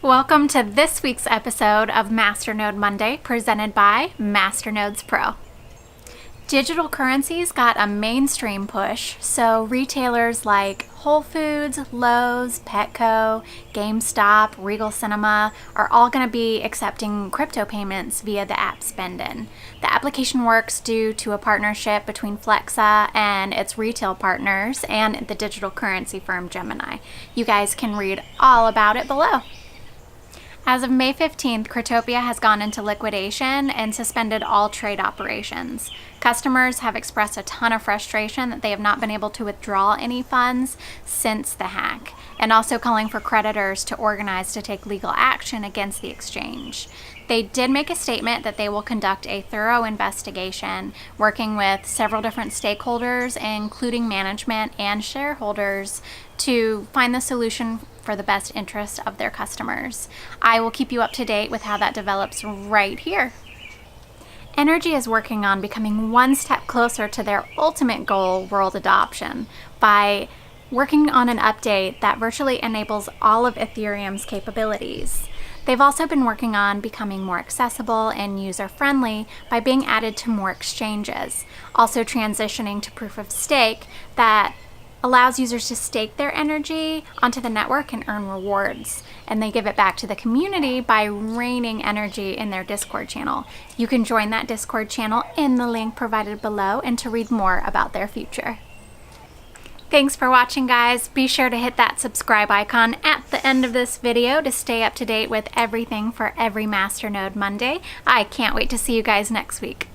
Welcome to this week's episode of Masternode Monday, presented by MasterNodesPro. Digital currencies got a mainstream push, so retailers like Whole Foods, Lowe's, Petco, GameStop, Regal Cinema are all going to be accepting crypto payments via the app Spendin. The application works due to a partnership between Flexa and its retail partners and the digital currency firm Gemini. You guys can read all about it below. As of May 15th, Cryptopia has gone into liquidation and suspended all trade operations. Customers have expressed a ton of frustration that they have not been able to withdraw any funds since the hack, and also calling for creditors to organize to take legal action against the exchange. They did make a statement that they will conduct a thorough investigation, working with several different stakeholders, including management and shareholders, to find the solution for the best interest of their customers. I will keep you up to date with how that develops right here. Energi is working on becoming one step closer to their ultimate goal, world adoption, by working on an update that virtually enables all of Ethereum's capabilities. They've also been working on becoming more accessible and user-friendly by being added to more exchanges, also transitioning to proof of stake that allows users to stake their energy onto the network and earn rewards. And they give it back to the community by raining energy in their Discord channel. You can join that Discord channel in the link provided below and to read more about their future. Thanks for watching, guys. Be sure to hit that subscribe icon at the end of this video to stay up to date with everything for every Masternode Monday. I can't wait to see you guys next week.